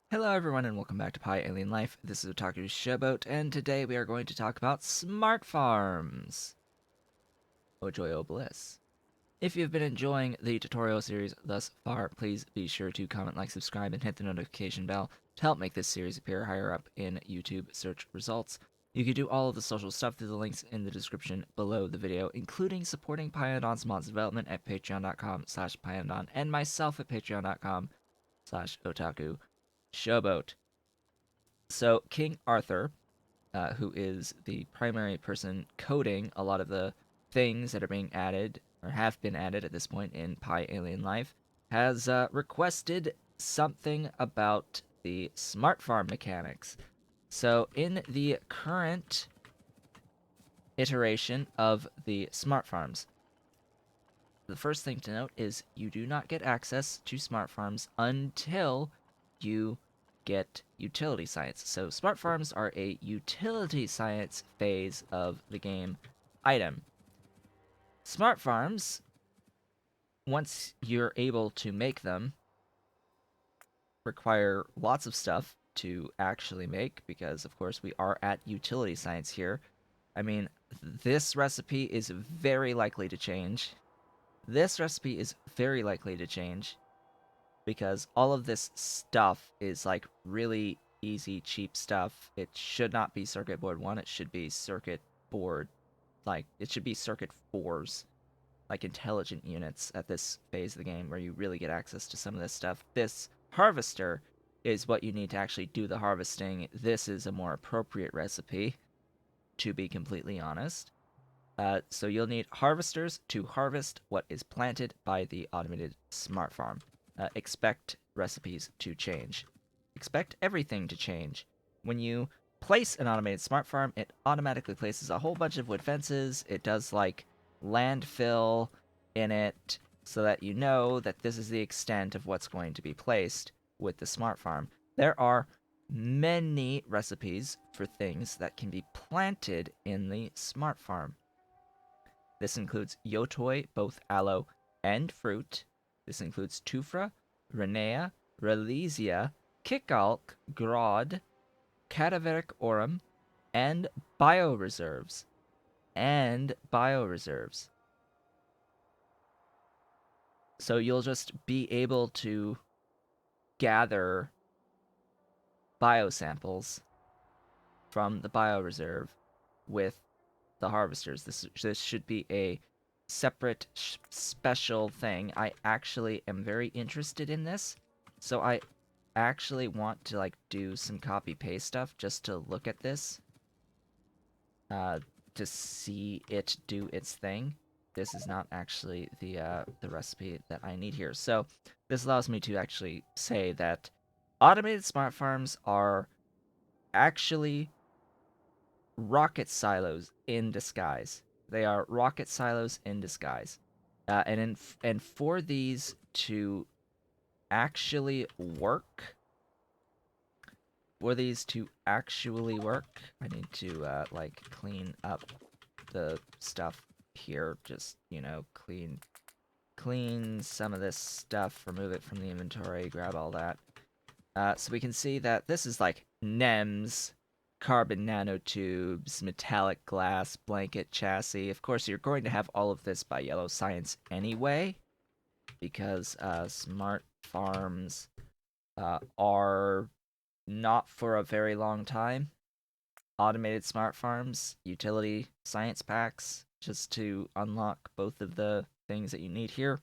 Hello everyone and welcome back to PyAL Life. This is Otaku's Showboat, and today we are going to talk about smart farms. Oh joy, oh bliss. If you've been enjoying the tutorial series thus far, please be sure to comment, like, subscribe, and hit the notification bell to help make this series appear higher up in YouTube search results. You can do all of the social stuff through the links in the description below the video, including supporting Pyanodon's mods development at patreon.com/Pyanodon and myself at patreon.com/Otaku Showboat. So King Arthur, who is the primary person coding a lot of the things that are being added or have been added at this point in PyAl Life, has requested something about the smart farm mechanics. So in the current iteration of the smart farms, the first thing to note is you do not get access to smart farms until you get utility science. So smart farms are a utility science phase of the game item. Smart farms, once you're able to make them, require lots of stuff to actually make because, of course, we are at utility science here. I mean, this recipe is very likely to change. This recipe is very likely to change because all of this stuff is like really easy, cheap stuff. It should not be circuit board 1, it should be circuit board, like, it should be circuit 4s, like intelligent units at this phase of the game where you really get access to some of this stuff. This harvester is what you need to actually do the harvesting. This is a more appropriate recipe, to be completely honest. So you'll need harvesters to harvest what is planted by the automated smart farm. Expect recipes to change. Expect everything to change. When you place an automated smart farm, it automatically places a whole bunch of wood fences. It does like landfill in it so that you know that this is the extent of what's going to be placed with the smart farm. There are many recipes for things that can be planted in the smart farm. This includes Yotoi, both aloe and fruit. This includes Tufra, Renea, Relesia, Kikalk, Grod, Cadaveric Aurum, and bioreserves. And bioreserves. So you'll just be able to gather biosamples from the bioreserve with the harvesters. This should be a separate special thing. I actually am very interested in this, so I actually want to like do some copy paste stuff just to look at this, to see it do its thing. This is not actually the recipe that I need here. So this allows me to actually say that automated smart farms are actually rocket silos in disguise. They are rocket silos in disguise. And for these to actually work, I need to like clean up the stuff here. Just, clean some of this stuff, remove it from the inventory, grab all that. So we can see that this is like NEMS, carbon nanotubes, metallic glass, blanket chassis. Of course, you're going to have all of this by Yellow Science anyway, because smart farms are not for a very long time. Automated smart farms, utility science packs, just to unlock both of the things that you need here.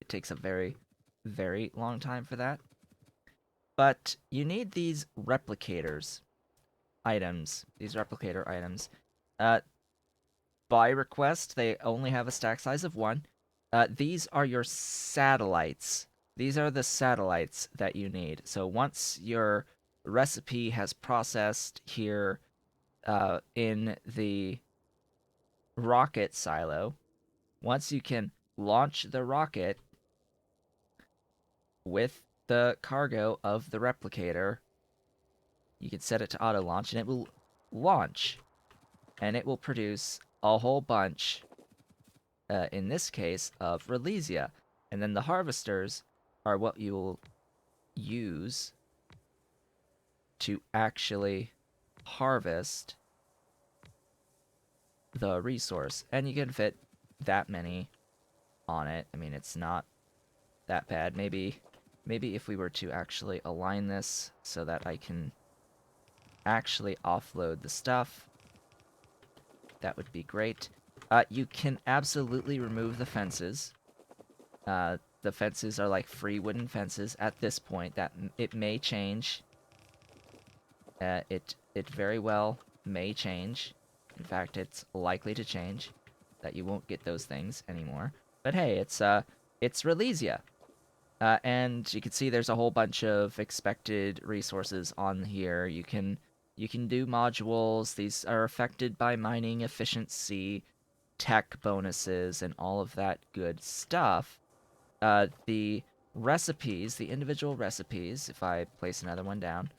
It takes a very, very long time for that. But you need these replicators items, these replicator items. By request, they only have a stack size of 1. These are your satellites. These are the satellites that you need. So once your recipe has processed here in the rocket silo, once you can launch the rocket with the cargo of the replicator, you can set it to auto launch and it will launch. And it will produce a whole bunch, in this case, of Relesia. And then the harvesters are what you'll use to actually harvest the resource. And you can fit that many on it. I mean, it's not that bad. Maybe if we were to actually align this so that I can actually offload the stuff, that would be great. You can absolutely remove the fences. The fences are like free wooden fences at this point. That it may change. It very well may change. In fact, it's likely to change. That you won't get those things anymore. But hey, it's Relesia. And you can see there's a whole bunch of expected resources on here. You can do modules. These are affected by mining efficiency, tech bonuses, and all of that good stuff. The recipes, the individual recipes, if I place another one down,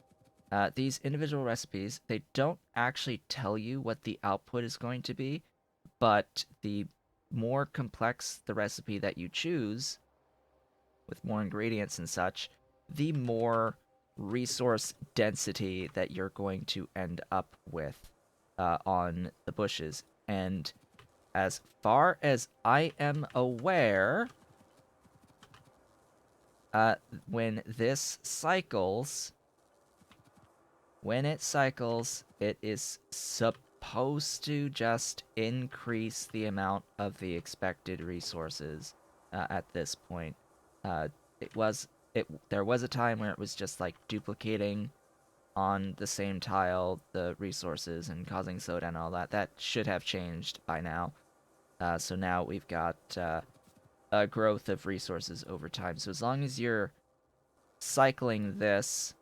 these individual recipes, they don't actually tell you what the output is going to be, but the more complex the recipe that you choose, with more ingredients and such, the more resource density that you're going to end up with on the bushes. And as far as I am aware, when this cycles, it is supposed to just increase the amount of the expected resources at this point. Uh, there was a time where it was just like duplicating on the same tile the resources and causing slowdown and all that. That should have changed by now. So now we've got a growth of resources over time. So as long as you're cycling this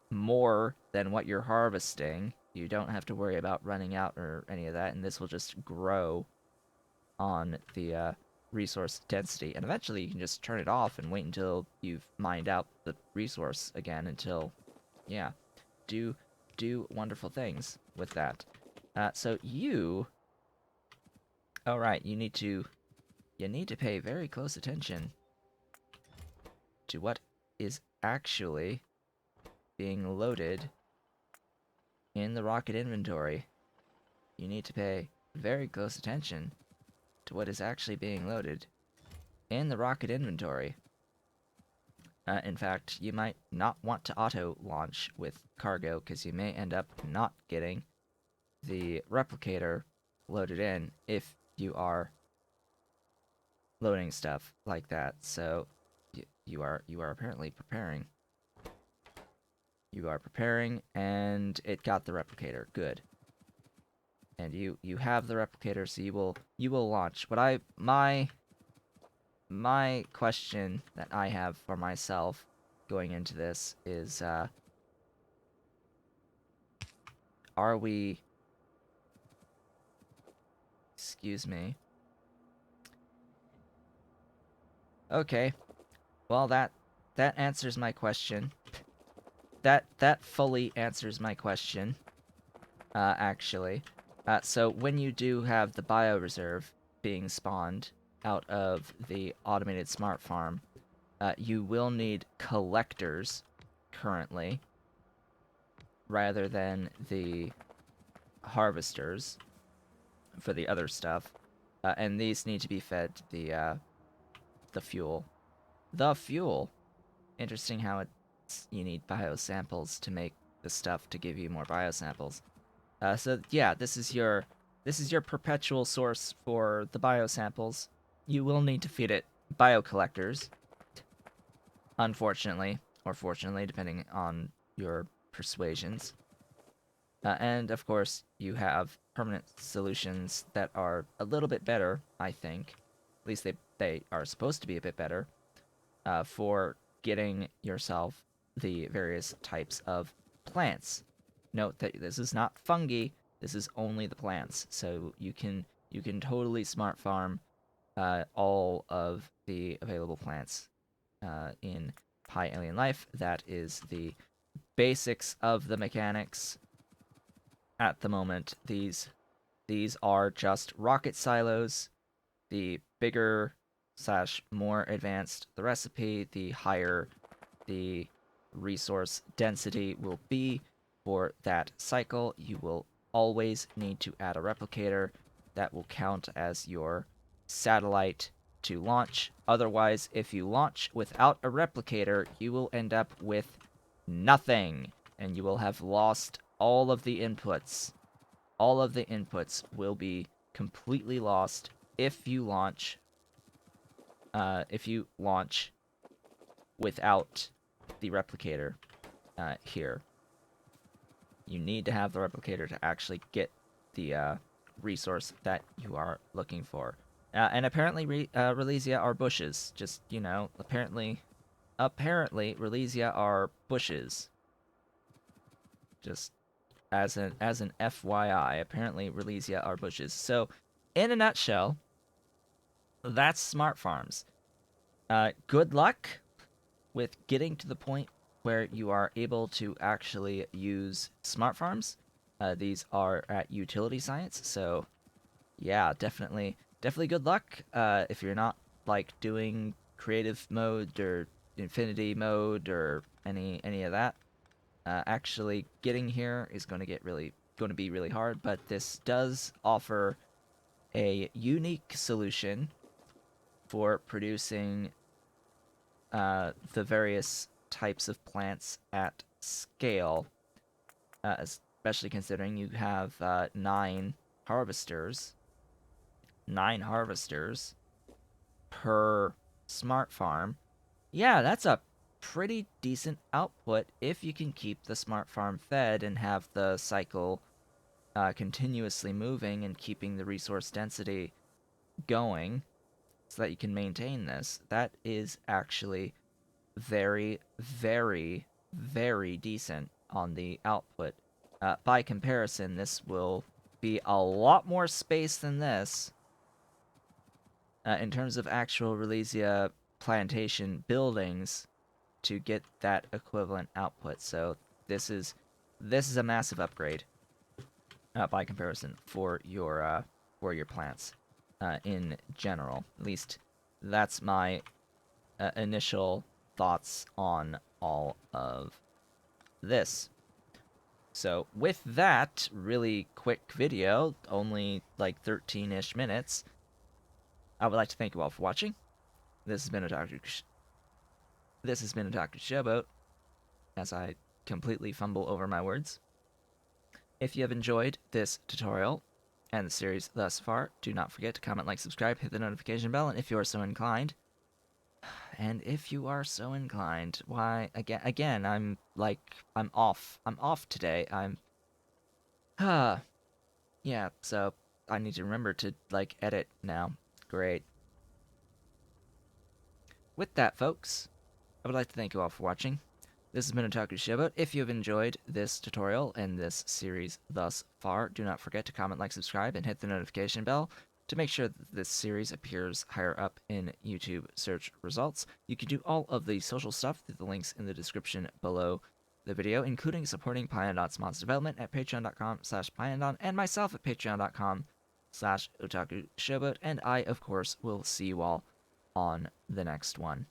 more than what you're harvesting, you don't have to worry about running out or any of that, and this will just grow on the resource density. And eventually you can just turn it off and wait until you've mined out the resource again until, yeah, do wonderful things with that. So you, all right, you need to pay very close attention to what is actually being loaded in the rocket inventory. You need to pay very close attention to what is actually being loaded in the rocket inventory. In fact, you might not want to auto-launch with cargo, because you may end up not getting the replicator loaded in if you are loading stuff like that. So you are apparently preparing. You are preparing, and it got the replicator. Good. And you have the replicator, so you will launch. My question that I have for myself going into this is, are we... Excuse me. Okay. Well, that answers my question. That fully answers my question, actually. So when you do have the bioreserve being spawned out of the automated smart farm, you will need collectors currently, rather than the harvesters for the other stuff. And these need to be fed the fuel. The fuel. Interesting how you need biosamples to make the stuff to give you more biosamples. So yeah, this is your perpetual source for the biosamples. You will need to feed it biocollectors, unfortunately, or fortunately, depending on your persuasions. And of course, you have permanent solutions that are a little bit better, I think. At least they are supposed to be a bit better, for getting yourself the various types of plants. Note that this is not fungi, this is only the plants. So you can totally smart farm all of the available plants in PyAlien Life. That is the basics of the mechanics at the moment. These are just rocket silos. The bigger / more advanced the recipe, the higher the resource density will be for that cycle. You will always need to add a replicator that will count as your satellite to launch. Otherwise, if you launch without a replicator, you will end up with nothing, and you will have lost all of the inputs. All of the inputs will be completely lost if you launch without the replicator here. You need to have the replicator to actually get the resource that you are looking for. And apparently, Relesia are bushes. Just, you know, apparently, Relesia are bushes. Just as an FYI, apparently Relesia are bushes. So, in a nutshell, that's smart farms. Good luck with getting to the point where you are able to actually use smart farms. These are at utility science, so yeah, definitely good luck. If you're not like doing creative mode or infinity mode or any of that, actually getting here is going to be really hard. But this does offer a unique solution for producing the various types of plants at scale, especially considering you have harvesters, nine harvesters per smart farm. Yeah, that's a pretty decent output if you can keep the smart farm fed and have the cycle continuously moving and keeping the resource density going so that you can maintain this. That is actually very, very, very decent on the output. By comparison, this will be a lot more space than this in terms of actual Relesia plantation buildings to get that equivalent output. So this is a massive upgrade by comparison for your plants in general. At least that's my initial thoughts on all of this. So with that really quick video, only like 13-ish minutes, I would like to thank you all for watching. This has been Otaku Showboat, as I completely fumble over my words. If you have enjoyed this tutorial and the series thus far, do not forget to comment, like, subscribe, hit the notification bell, and if you are so inclined, why, again, I'm off. I'm off today. Yeah, so I need to remember to, like, edit now. Great. With that, folks, I would like to thank you all for watching. This has been Otaku Showboat. If you have enjoyed this tutorial and this series thus far, do not forget to comment, like, subscribe, and hit the notification bell to make sure that this series appears higher up in YouTube search results. You can do all of the social stuff through the links in the description below the video, including supporting Pyanodon's monster development at patreon.com/Pyanodon and myself at patreon.com/Otaku Showboat. And I, of course, will see you all on the next one.